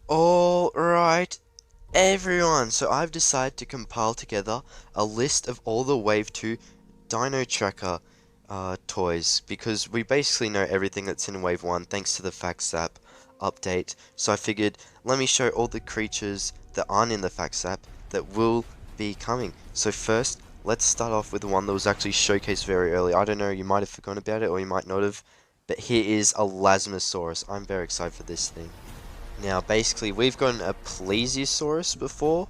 Alright, everyone, so I've decided to compile together a list of all the Wave 2 Dino Tracker toys because we basically know everything that's in Wave 1 thanks to the Facts app update. So I figured, let me show all the creatures that aren't in the Facts app that will be coming. So first, let's start off with the one that was actually showcased very early. I don't know, you might have forgotten about it or you might not have, but here is a Lasmosaurus. I'm very excited for this thing. Now, basically, we've gotten a Plesiosaurus before,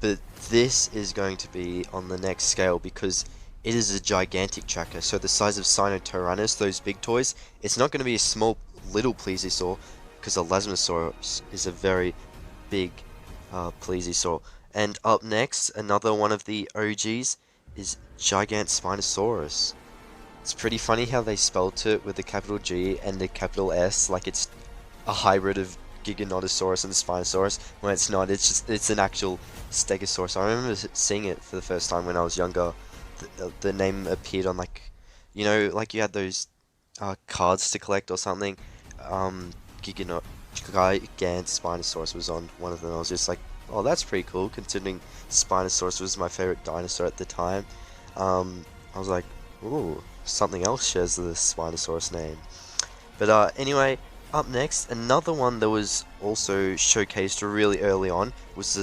but this is going to be on the next scale because it is a gigantic tracker. So the size of Tyrannosaurus, those big toys, it's not going to be a small little Plesiosaur because a Lasmosaurus is a very big Plesiosaur. And up next, another one of the OGs is Gigant Spinosaurus. It's pretty funny how they spelt it with a capital G and a capital S, like it's a hybrid of Giganotosaurus and Spinosaurus, when it's not. It's an actual Stegosaurus. I remember seeing it for the first time when I was younger. The name appeared on, like, you know, like you had those cards to collect or something. Giganot Gigant Spinosaurus was on one of them. I was just like, oh, that's pretty cool, considering Spinosaurus was my favorite dinosaur at the time. I was like, ooh, something else shares the Spinosaurus name. But anyway, up next, another one that was also showcased really early on was the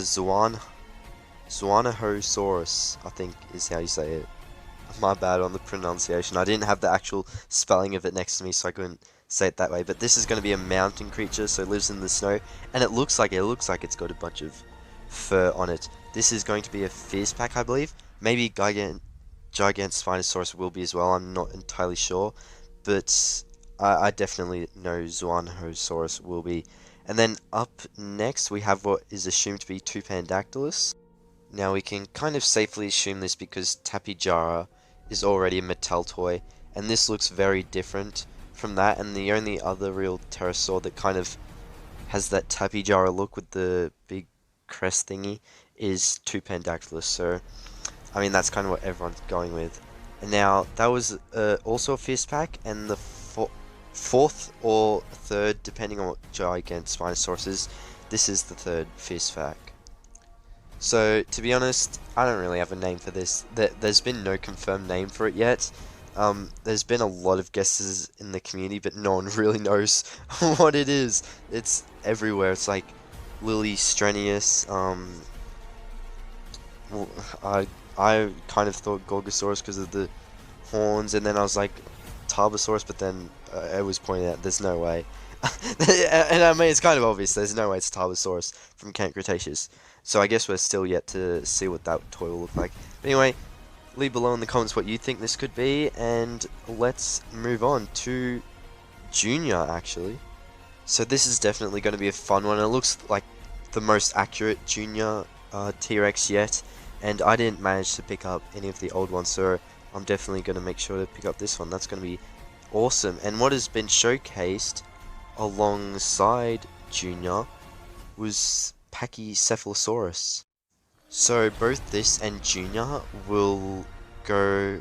Zwannohosaurus, I think is how you say it. My bad on the pronunciation. I didn't have the actual spelling of it next to me, so I couldn't say it that way. But this is going to be a mountain creature, so it lives in the snow, and it looks like it's got a bunch of fur on it. This is going to be a fierce pack, I believe. Maybe Gigant Spinosaurus will be as well. I'm not entirely sure, but I definitely know Zwannohosaurus will be. And then up next we have what is assumed to be Tupandactylus. Now we can kind of safely assume this because Tapijara is already a Mattel toy, and this looks very different from that, and the only other real pterosaur that kind of has that Tapijara look with the big crest thingy is Tupandactylus, so I mean that's kind of what everyone's going with. And now that was also a fist pack, and the fourth or third, depending on what Gigant Spinosaurus is, this is the third fist pack. So, to be honest, I don't really have a name for this. There's been no confirmed name for it yet. There's been a lot of guesses in the community, but no one really knows what it is. It's everywhere. It's like Lily Strenius. Well, I kind of thought Gorgosaurus because of the horns, and then I was like Tarbosaurus, but then it was pointed out there's no way. And I mean, it's kind of obvious. There's no way it's Tarbosaurus from Camp Cretaceous. So I guess we're still yet to see what that toy will look like. But anyway, leave below in the comments what you think this could be, and let's move on to Junior, actually. So this is definitely going to be a fun one. It looks like the most accurate Junior T-Rex yet, and I didn't manage to pick up any of the old ones, so I'm definitely going to make sure to pick up this one. That's going to be awesome. And what has been showcased alongside Junior was Pachycephalosaurus. So both this and Junior will go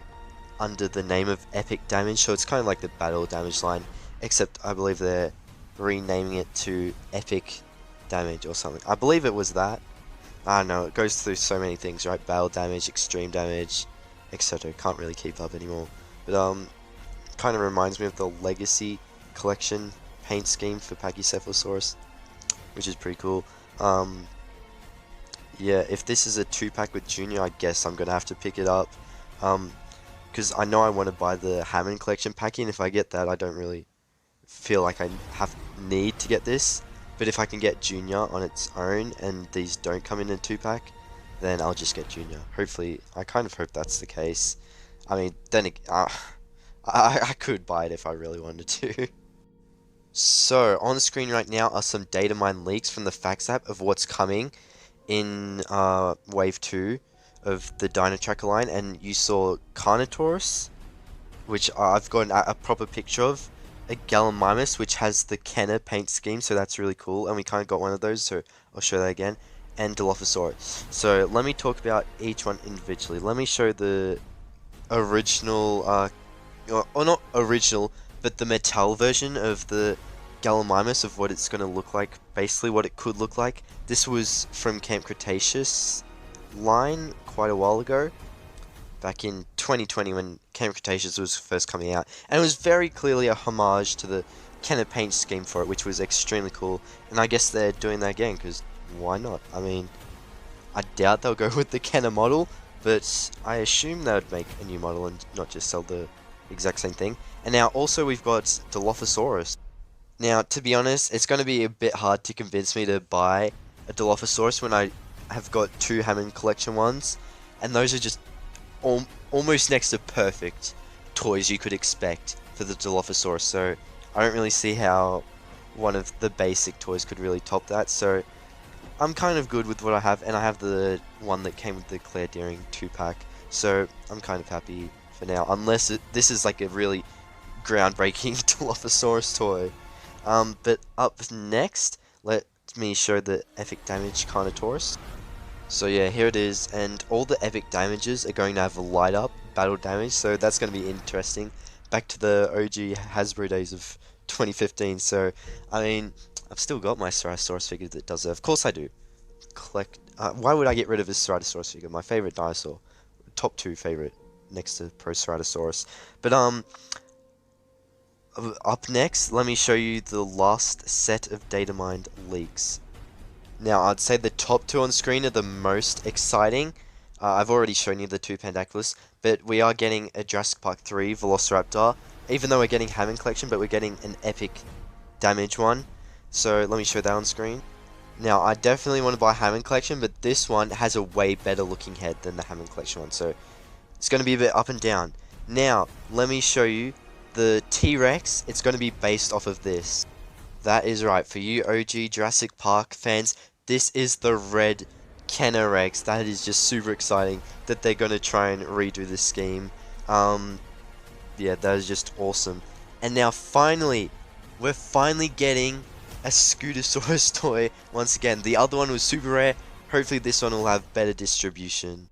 under the name of Epic Damage, so it's kind of like the Battle Damage line, except I believe they're renaming it to Epic Damage or something. I believe it was that. I don't know, it goes through so many things, right? Battle Damage, Extreme Damage, etc. Can't really keep up anymore. But kind of reminds me of the Legacy Collection paint scheme for Pachycephalosaurus, which is pretty cool. Yeah, if this is a 2-pack with Junior, I guess I'm gonna have to pick it up. Because I know I want to buy the Hammond Collection packing. If I get that, I don't really feel like I need to get this. But if I can get Junior on its own and these don't come in a 2-pack, then I'll just get Junior. Hopefully, I kind of hope that's the case. I mean, then I could buy it if I really wanted to. So, on the screen right now are some data mine leaks from the Facts app of what's coming in Wave 2 of the Dino Tracker line, and you saw Carnotaurus, which I've got a proper picture of, a Gallimimus, which has the Kenner paint scheme, so that's really cool, and we kind of got one of those, so I'll show that again, and Dilophosaurus. So, let me talk about each one individually. Let me show the original, or not original, but the Mattel version of the Gallimimus of what it's going to look like basically what it could look like. This was from Camp Cretaceous line quite a while ago, back in 2020 when Camp Cretaceous was first coming out, and it was very clearly a homage to the Kenner paint scheme for it, which was extremely cool, and I guess they're doing that again, because why not? I mean, I doubt they'll go with the Kenner model, but I assume they would make a new model and not just sell the exact same thing. And now also we've got Dilophosaurus. Now, to be honest, it's going to be a bit hard to convince me to buy a Dilophosaurus when I have got two Hammond Collection ones, and those are just almost next to perfect toys you could expect for the Dilophosaurus, so I don't really see how one of the basic toys could really top that, so I'm kind of good with what I have, and I have the one that came with the Claire Deering 2-pack, so I'm kind of happy for now, unless this is like a really groundbreaking Dilophosaurus toy. But up next, let me show the epic damage Carnotaurus. So yeah, here it is, and all the epic damages are going to have a light up battle damage, so that's going to be interesting. Back to the OG Hasbro days of 2015, so I mean, I've still got my Ceratosaurus figure that does that. Of course I do. Why would I get rid of this Ceratosaurus figure? My favorite dinosaur. Top 2 favorite, next to ProC. But up next, let me show you the last set of Datamined leaks. Now, I'd say the top 2 on screen are the most exciting. I've already shown you the 2 Pandactylus, but we are getting a Jurassic Park 3 Velociraptor, even though we're getting Hammond Collection, but we're getting an epic damage one. So let me show that on screen. Now, I definitely want to buy Hammond Collection, but this one has a way better looking head than the Hammond Collection one, so it's going to be a bit up and down. Now, let me show you the T-Rex. It's going to be based off of this. That is right, for you OG Jurassic Park fans, this is the red Kenner Rex. That is just super exciting that they're going to try and redo this scheme. Yeah, that is just awesome. And now finally, we're finally getting a Scutosaurus toy once again. The other one was super rare. Hopefully this one will have better distribution.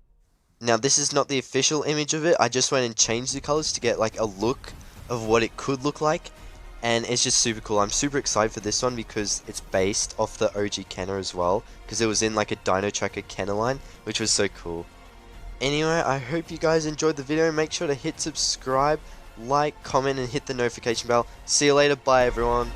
Now this is not the official image of it. I just went and changed the colors to get like a look of what it could look like. And it's just super cool. I'm super excited for this one because it's based off the OG Kenner as well, because it was in like a Dino Tracker Kenner line, which was so cool. Anyway, I hope you guys enjoyed the video. Make sure to hit subscribe, like, comment, and hit the notification bell. See you later. Bye, everyone.